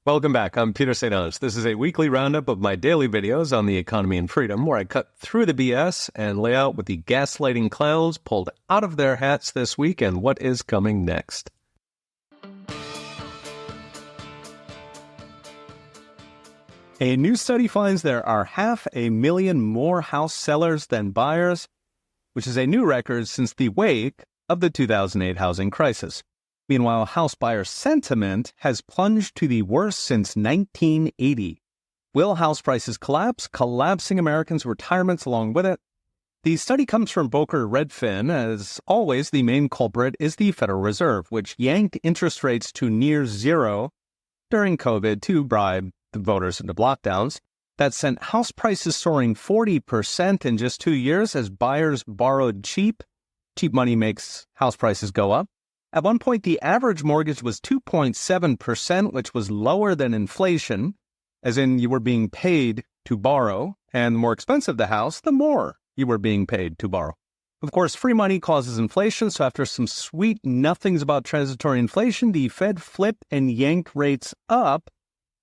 Welcome back. I'm Peter St. Onge. This is a weekly roundup of my daily videos on the economy and freedom, where I cut through the BS and lay out what the gaslighting clowns pulled out of their hats this week and what is coming next. A new study finds there are 500,000 more house sellers than buyers, which is a new record since the wake of the 2008 housing crisis. Meanwhile, house buyer sentiment has plunged to the worst since 1980. Will house prices collapse, collapsing Americans' retirements along with it? The study comes from Boker Redfin. As always, the main culprit is the Federal Reserve, which yanked interest rates to near zero during COVID to bribe the voters into lockdowns. That sent house prices soaring 40% in just 2 years as buyers borrowed cheap. Cheap money makes house prices go up. At one point, the average mortgage was 2.7%, which was lower than inflation, as in you were being paid to borrow, and the more expensive the house, the more you were being paid to borrow. Of course, free money causes inflation, so after some sweet nothings about transitory inflation, the Fed flipped and yanked rates up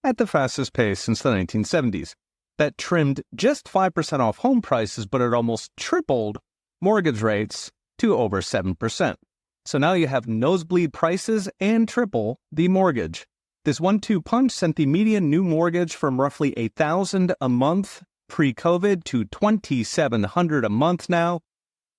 at the fastest pace since the 1970s. That trimmed just 5% off home prices, but it almost tripled mortgage rates to over 7%. So now you have nosebleed prices and triple the mortgage. This 1-2 punch sent the median new mortgage from roughly $1,000 a month pre-COVID to $2,700 a month now.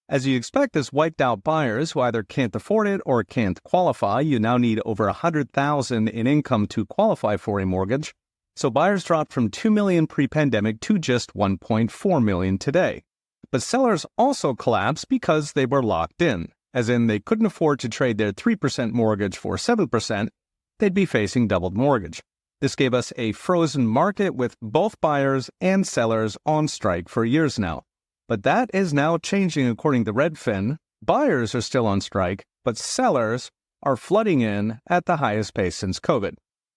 As you expect, this wiped out buyers who either can't afford it or can't qualify. You now need over $100,000 in income to qualify for a mortgage. So buyers dropped from 2 million pre-pandemic to just 1.4 million today. But sellers also collapsed because they were locked in. As in, they couldn't afford to trade their 3% mortgage for 7%, they'd be facing doubled mortgage. This gave us a frozen market with both buyers and sellers on strike for years now. But that is now changing according to Redfin. Buyers are still on strike, but sellers are flooding in at the highest pace since COVID,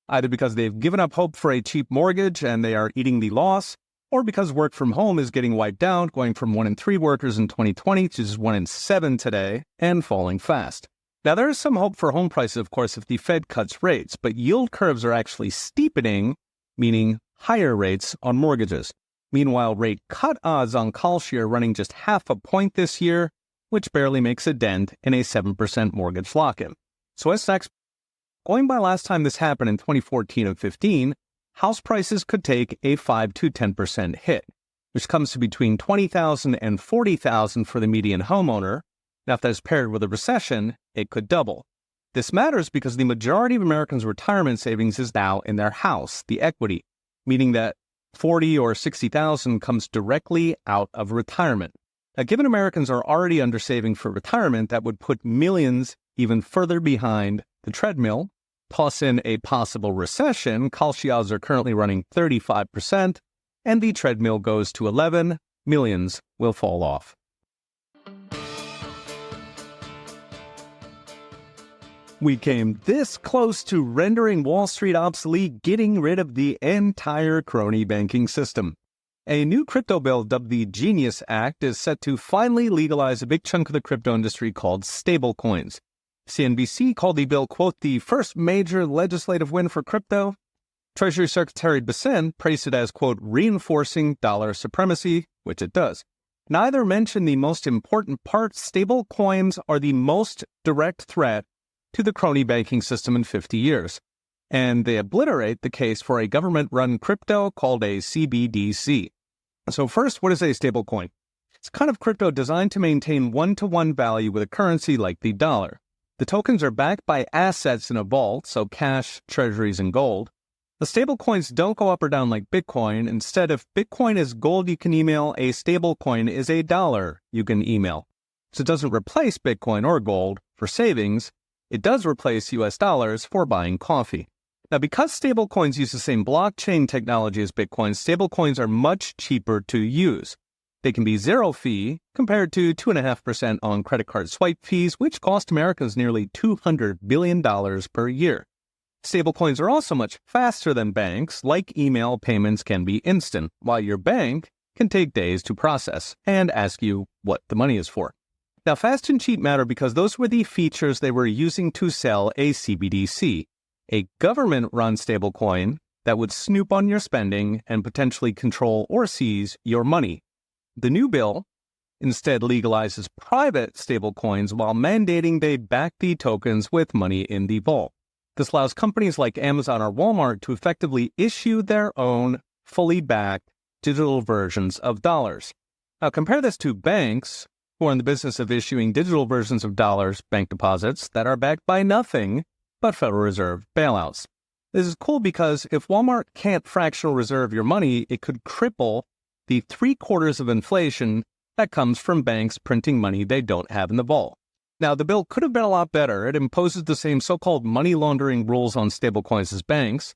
either because they've given up hope for a cheap mortgage and they are eating the loss, or because work from home is getting wiped out, going from 1 in 3 workers in 2020 to just 1 in 7 today, and falling fast. Now, there is some hope for home prices, of course, if the Fed cuts rates, but yield curves are actually steepening, meaning higher rates on mortgages. Meanwhile, rate cut odds on Kalshi are running just 0.5 point this year, which barely makes a dent in a 7% mortgage lock-in. So what's next? Going by last time this happened in 2014 and 15, house prices could take a 5 to 10% hit, which comes to between $20,000 and $40,000 for the median homeowner. Now, if that's paired with a recession, it could double. This matters because the majority of Americans' retirement savings is now in their house, the equity, meaning that $40,000 or $60,000 comes directly out of retirement. Now, given Americans are already undersaving for retirement, that would put millions even further behind the treadmill. Toss in a possible recession, Kalshi odds are currently running 35%, and the treadmill goes to 11, millions will fall off. We came this close to rendering Wall Street obsolete, getting rid of the entire Crony banking system. A new crypto bill dubbed the Genius Act is set to finally legalize a big chunk of the crypto industry called Stablecoins. CNBC called the bill, quote, the first major legislative win for crypto. Treasury Secretary Bessent praised it as, quote, reinforcing dollar supremacy, which it does. Neither mentioned the most important part. Stablecoins are the most direct threat to the crony banking system in 50 years. And they obliterate the case for a government-run crypto called a CBDC. So first, what is a stablecoin? It's a kind of crypto designed to maintain one-to-one value with a currency like the dollar. The tokens are backed by assets in a vault, so cash, treasuries, and gold. The stablecoins don't go up or down like Bitcoin. Instead, if Bitcoin is gold you can email, a stablecoin is a dollar you can email. So it doesn't replace Bitcoin or gold for savings. It does replace US dollars for buying coffee. Now, because stablecoins use the same blockchain technology as Bitcoin, stablecoins are much cheaper to use. They can be zero fee compared to 2.5% on credit card swipe fees, which cost Americans nearly $200 billion per year. Stablecoins are also much faster than banks. Like email, payments can be instant, while your bank can take days to process and ask you what the money is for. Now, fast and cheap matter because those were the features they were using to sell a CBDC. a government-run stablecoin that would snoop on your spending and potentially control or seize your money. The new bill instead legalizes private stablecoins while mandating they back the tokens with money in the vault. This allows companies like Amazon or Walmart to effectively issue their own fully backed digital versions of dollars. Now compare this to banks, who are in the business of issuing digital versions of dollars, bank deposits, that are backed by nothing but Federal Reserve bailouts. This is cool because if Walmart can't fractional reserve your money, it could cripple the 3/4 of inflation that comes from banks printing money they don't have in the vault. Now, the bill could have been a lot better. It imposes the same so-called money laundering rules on stablecoins as banks,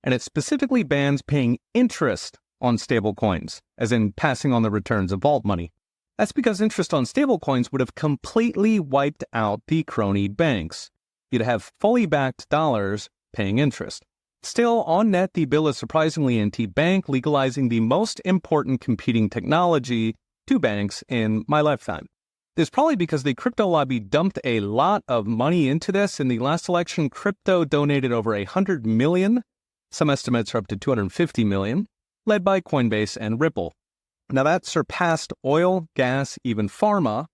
and it specifically bans paying interest on stablecoins, as in passing on the returns of vault money. That's because interest on stablecoins would have completely wiped out the crony banks. You'd have fully backed dollars paying interest. Still, on net, the bill is surprisingly anti-bank, legalizing the most important competing technology to banks in my lifetime. This is probably because the crypto lobby dumped a lot of money into this. In the last election, crypto donated over $100 million. Some estimates are up to $250 million, led by Coinbase and Ripple. Now that surpassed oil, gas, even pharma,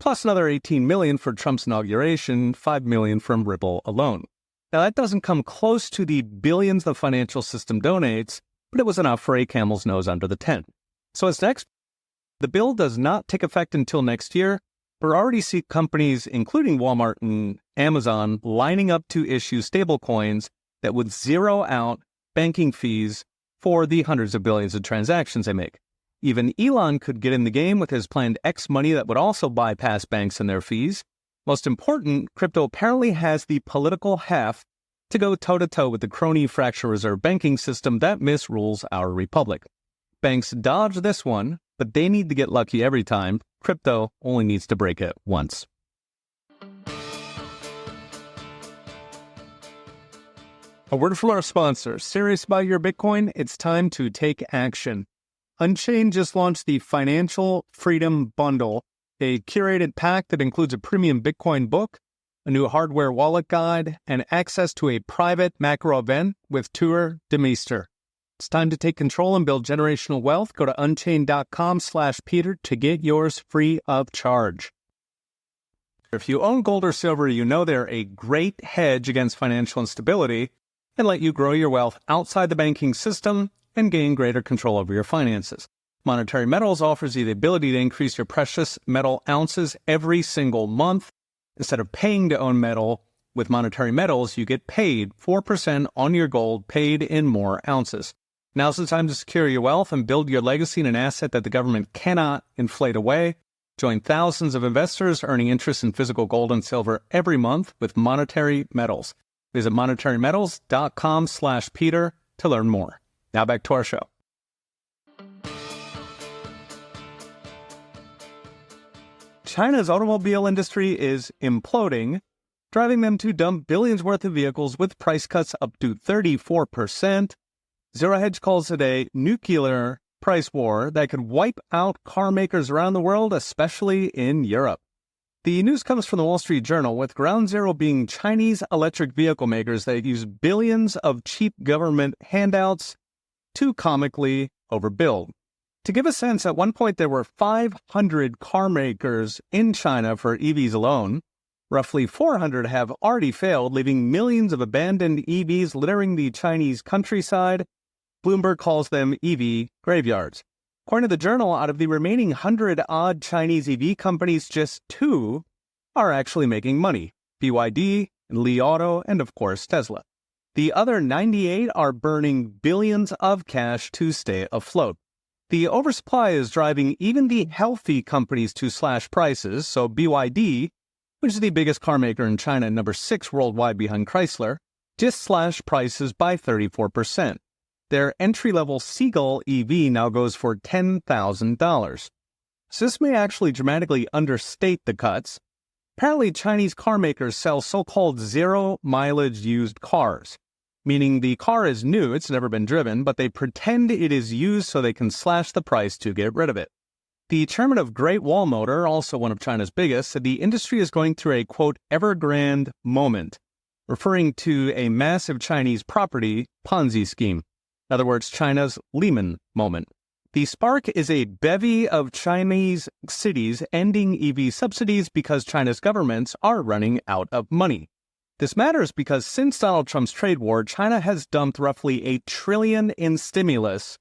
plus another $18 million for Trump's inauguration, $5 million from Ripple alone. Now that doesn't come close to the billions the financial system donates, but it was enough for a camel's nose under the tent. So what's next? The bill does not take effect until next year, but we already see companies, including Walmart and Amazon, lining up to issue stablecoins that would zero out banking fees for the hundreds of billions of transactions they make. Even Elon could get in the game with his planned X money that would also bypass banks and their fees. Most important, crypto apparently has the political heft to go toe-to-toe with the crony fractional reserve banking system that misrules our republic. Banks dodge this one, but they need to get lucky every time. Crypto only needs to break it once. A word from our sponsor. Serious about your Bitcoin? It's time to take action. Unchained just launched the Financial Freedom Bundle, a curated pack that includes a premium Bitcoin book, a new hardware wallet guide, and access to a private macro event with Tour de Meester. It's time to take control and build generational wealth. Go to unchained.com/Peter to get yours free of charge. If you own gold or silver, you know they're a great hedge against financial instability and let you grow your wealth outside the banking system and gain greater control over your finances. Monetary Metals offers you the ability to increase your precious metal ounces every single month. Instead of paying to own metal, with Monetary Metals, you get paid 4% on your gold paid in more ounces. Now's the time to secure your wealth and build your legacy in an asset that the government cannot inflate away. Join thousands of investors earning interest in physical gold and silver every month with Monetary Metals. Visit monetarymetals.com/Peter to learn more. Now back to our show. China's automobile industry is imploding, driving them to dump billions worth of vehicles with price cuts up to 34%. Zero Hedge calls it a nuclear price war that could wipe out car makers around the world, especially in Europe. The news comes from the Wall Street Journal, with ground zero being Chinese electric vehicle makers that use billions of cheap government handouts to comically overbuild. To give a sense, at one point there were 500 car makers in China for EVs alone. Roughly 400 have already failed, leaving millions of abandoned EVs littering the Chinese countryside. Bloomberg calls them EV graveyards. According to the Journal, out of the remaining 100-odd Chinese EV companies, just 2 are actually making money: BYD, Li Auto, and of course Tesla. The other 98 are burning billions of cash to stay afloat. The oversupply is driving even the healthy companies to slash prices, so BYD, which is the biggest car maker in China and number 6 worldwide behind Chrysler, just slashed prices by 34%. Their entry-level Seagull EV now goes for $10,000. So this may actually dramatically understate the cuts. Apparently, Chinese car makers sell so-called zero-mileage used cars, meaning the car is new, it's never been driven, but they pretend it is used so they can slash the price to get rid of it. The chairman of Great Wall Motor, also one of China's biggest, said the industry is going through a, quote, Evergrande moment. referring to a massive Chinese property Ponzi scheme. In other words, China's Lehman moment. The spark is a bevy of Chinese cities ending EV subsidies because China's governments are running out of money. This matters because since Donald Trump's trade war, China has dumped roughly $1 trillion in stimulus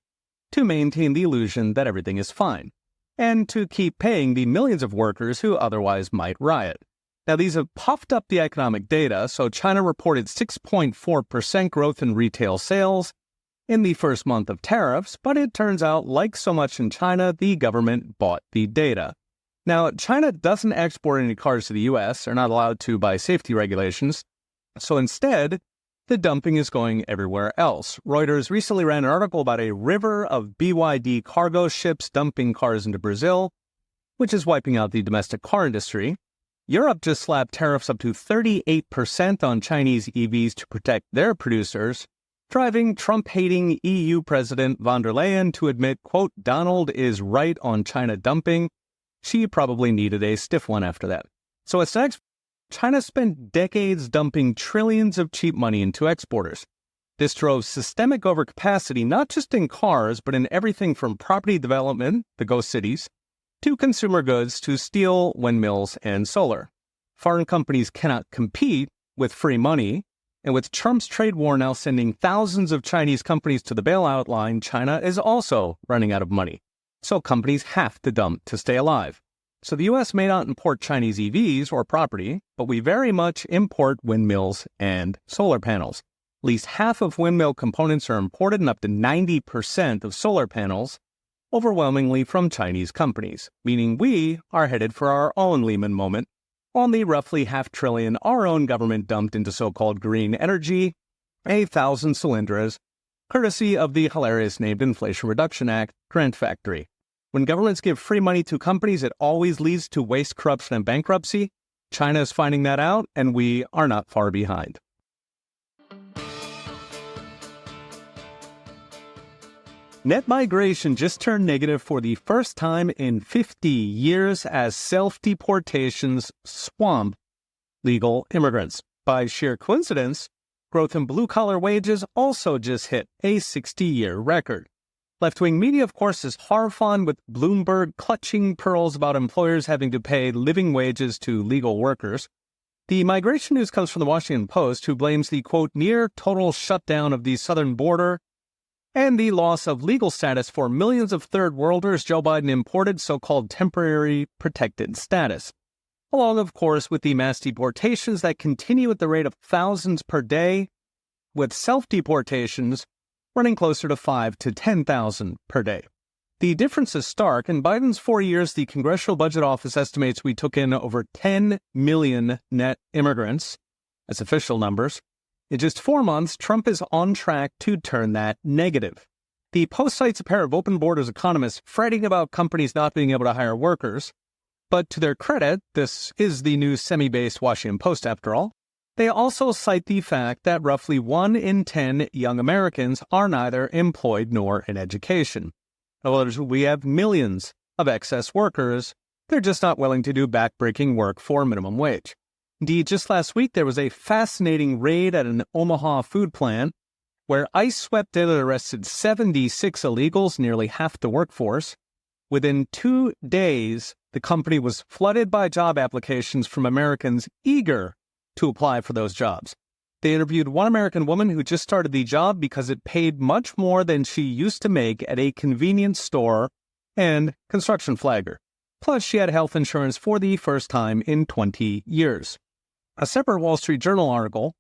to maintain the illusion that everything is fine, and to keep paying the millions of workers who otherwise might riot. Now, these have puffed up the economic data, so China reported 6.4% growth in retail sales in the first month of tariffs, but it turns out, like so much in China, the government bought the data. Now, China doesn't export any cars to the U.S., they're not allowed to by safety regulations, so instead, the dumping is going everywhere else. Reuters recently ran an article about a river of BYD cargo ships dumping cars into Brazil, which is wiping out the domestic car industry. Europe just slapped tariffs up to 38% on Chinese EVs to protect their producers, driving Trump-hating EU President von der Leyen to admit, quote, Donald is right on China dumping. She probably needed a stiff one after that. So what's next? China spent decades dumping trillions of cheap money into exporters. This drove systemic overcapacity not just in cars, but in everything from property development, the ghost cities, to consumer goods, to steel, windmills, and solar. Foreign companies cannot compete with free money, and with Trump's trade war now sending thousands of Chinese companies to the bailout line, China is also running out of money. So companies have to dump to stay alive. So the U.S. may not import Chinese EVs or property, but we very much import windmills and solar panels. At least half of windmill components are imported and up to 90% of solar panels, overwhelmingly from Chinese companies, meaning we are headed for our own Lehman moment on the roughly $500 billion our own government dumped into so-called green energy, 1,000 cylinders, courtesy of the hilarious named Inflation Reduction Act grant factory. When governments give free money to companies, it always leads to waste, corruption, and bankruptcy. China is finding that out, and we are not far behind. Net migration just turned negative for the first time in 50 years as self-deportations swamp legal immigrants. By sheer coincidence, growth in blue-collar wages also just hit a 60-year record. Left-wing media, of course, is horrified with Bloomberg clutching pearls about employers having to pay living wages to legal workers. The migration news comes from the Washington Post, who blames the, quote, near total shutdown of the southern border and the loss of legal status for millions of third worlders Joe Biden imported so-called temporary protected status, along, of course, with the mass deportations that continue at the rate of thousands per day, with self-deportations running closer to 5,000 to 10,000 per day. The difference is stark. In Biden's 4 years, the Congressional Budget Office estimates we took in over 10 million net immigrants. That's official numbers. In just 4 months, Trump is on track to turn that negative. The Post cites a pair of open borders economists fretting about companies not being able to hire workers. But to their credit, this is the new semi-based Washington Post after all, they also cite the fact that roughly 1 in 10 young Americans are neither employed nor in education. In other words, we have millions of excess workers. They're just not willing to do backbreaking work for minimum wage. Indeed, just last week, there was a fascinating raid at an Omaha food plant where ICE swept in and arrested 76 illegals, nearly half the workforce. Within 2 days, the company was flooded by job applications from Americans eager to apply for those jobs. They interviewed one American woman who just started the job because it paid much more than she used to make at a convenience store and construction flagger. Plus, she had health insurance for the first time in 20 years. A separate Wall Street Journal article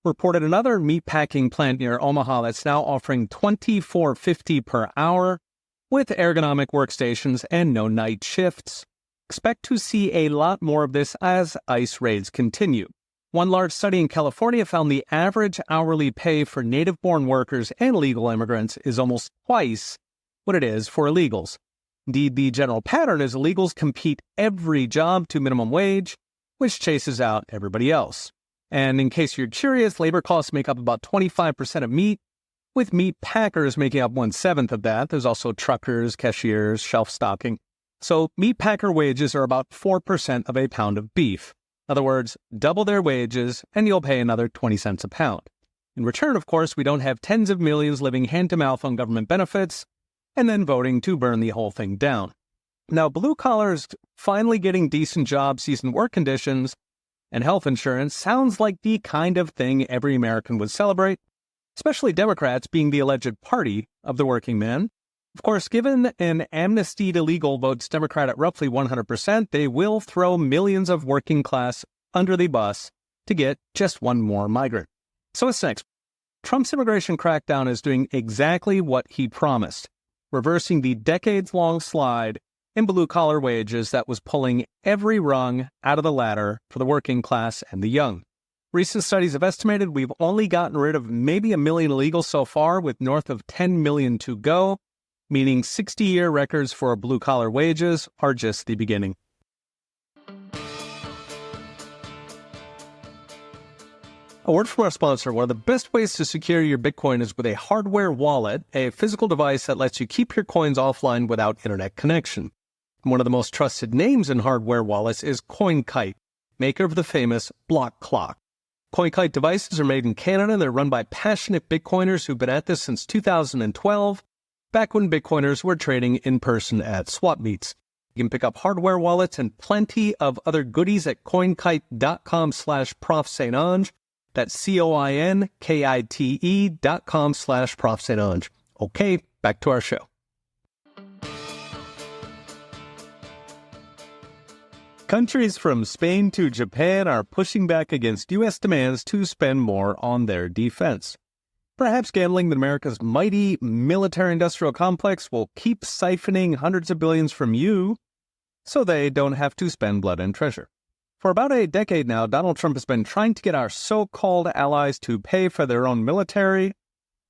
reported another meatpacking plant near Omaha that's now offering $24.50 per hour with ergonomic workstations and no night shifts. Expect to see a lot more of this as ICE raids continue. One large study in California found the average hourly pay for native-born workers and legal immigrants is almost twice what it is for illegals. Indeed, the general pattern is illegals compete every job to minimum wage, which chases out everybody else. And in case you're curious, labor costs make up about 25% of meat, with meat packers making up 1/7 of that. There's also truckers, cashiers, shelf stocking. So meat packer wages are about 4% of a pound of beef. other words, double their wages and you'll pay another 20 cents a pound. In return, of course, we don't have tens of millions living hand-to-mouth on government benefits and then voting to burn the whole thing down. Now, blue collars finally getting decent jobs, decent work conditions, and health insurance sounds like the kind of thing every American would celebrate, especially Democrats being the alleged party of the working man. Of course, given an amnesty to illegal votes Democrat at roughly 100%, they will throw millions of working class under the bus to get just one more migrant. So what's next? Trump's immigration crackdown is doing exactly what he promised, reversing the decades-long slide in blue-collar wages that was pulling every rung out of the ladder for the working class and the young. Recent studies have estimated we've only gotten rid of maybe 1 million illegals so far, with north of 10 million to go, meaning 60-year records for blue-collar wages are just the beginning. A word from our sponsor. One of the best ways to secure your Bitcoin is with a hardware wallet, a physical device that lets you keep your coins offline without internet connection. One of the most trusted names in hardware wallets is CoinKite, maker of the famous block clock. CoinKite devices are made in Canada and they're run by passionate Bitcoiners who've been at this since 2012, back when Bitcoiners were trading in person at swap meets. You can pick up hardware wallets and plenty of other goodies at coinkite.com/ProfSaintAnge. That's CoinKite.com/ProfSaintAnge. Okay, back to our show. Countries from Spain to Japan are pushing back against U.S. demands to spend more on their defense. Perhaps gambling that America's mighty military-industrial complex will keep siphoning hundreds of billions from you so they don't have to spend blood and treasure. For about a decade now, Donald Trump has been trying to get our so-called allies to pay for their own military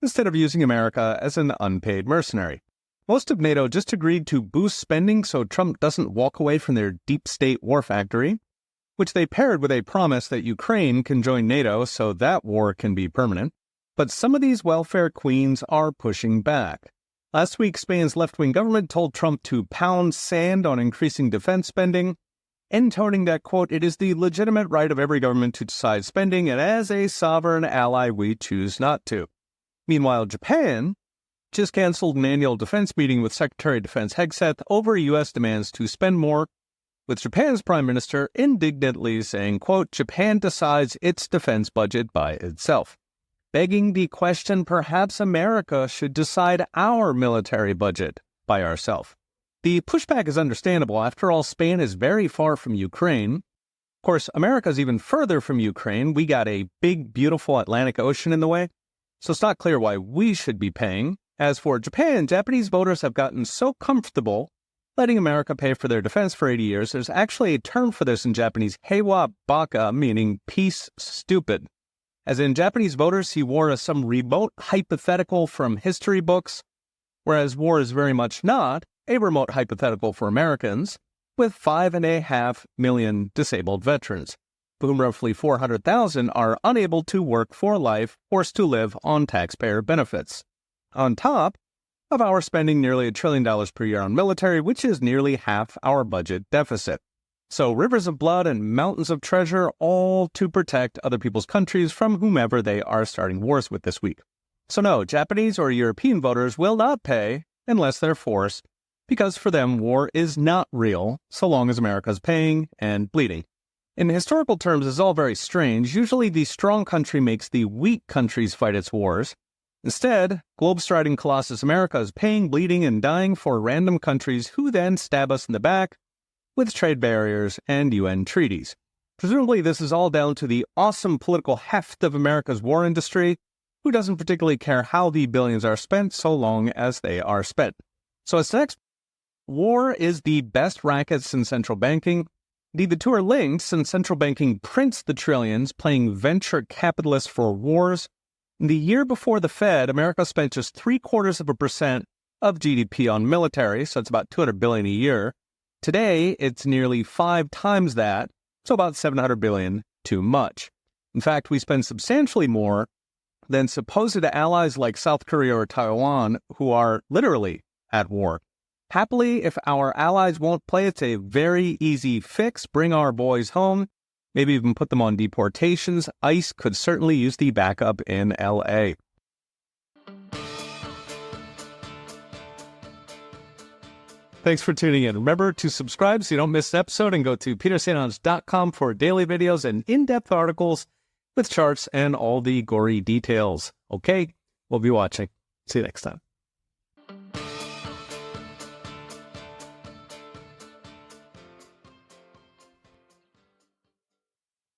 instead of using America as an unpaid mercenary. Most of NATO just agreed to boost spending so Trump doesn't walk away from their deep state war factory, which they paired with a promise that Ukraine can join NATO so that war can be permanent. But some of these welfare queens are pushing back. Last week, Spain's left-wing government told Trump to pound sand on increasing defense spending, intoning that, quote, it is the legitimate right of every government to decide spending, and as a sovereign ally, we choose not to. Meanwhile, Japan just canceled an annual defense meeting with Secretary of Defense Hegseth over U.S. demands to spend more, with Japan's Prime Minister indignantly saying, quote, Japan decides its defense budget by itself, begging the question perhaps America should decide our military budget by ourselves. The pushback is understandable. After all, Spain is very far from Ukraine. Of course, America's even further from Ukraine. We got a big, beautiful Atlantic Ocean in the way, so it's not clear why we should be paying. As for Japan, Japanese voters have gotten so comfortable letting America pay for their defense for 80 years, there's actually a term for this in Japanese, heiwa baka, meaning peace stupid. As in, Japanese voters see war as some remote hypothetical from history books, whereas war is very much not a remote hypothetical for Americans, with 5.5 million disabled veterans, of whom roughly 400,000 are unable to work for life, forced to live on taxpayer benefits. On top of our spending nearly $1 trillion per year on military, which is nearly half our budget deficit. So rivers of blood and mountains of treasure, all to protect other people's countries from whomever they are starting wars with this week. So no, Japanese or European voters will not pay unless they're forced, because for them, war is not real so long as America's paying and bleeding. In historical terms, it's all very strange. Usually the strong country makes the weak countries fight its wars. Instead, globe-striding Colossus America is paying, bleeding, and dying for random countries who then stab us in the back with trade barriers and UN treaties. Presumably, this is all down to the awesome political heft of America's war industry, who doesn't particularly care how the billions are spent so long as they are spent. So what's next? War is the best racket since central banking. Indeed, the two are linked since central banking prints the trillions, playing venture capitalists for wars. In the year before the Fed, America spent just 0.75% of GDP on military, so it's about $200 billion a year. Today, it's nearly 5 times that, so about $700 billion too much. In fact, we spend substantially more than supposed allies like South Korea or Taiwan, who are literally at war. Happily, if our allies won't play, it's a very easy fix. Bring our boys home. maybe even put them on deportations. ICE could certainly use the backup in LA. Thanks for tuning in. Remember to subscribe so you don't miss an episode, and go to petersanons.com for daily videos and in-depth articles with charts and all the gory details. Okay, we'll be watching. See you next time.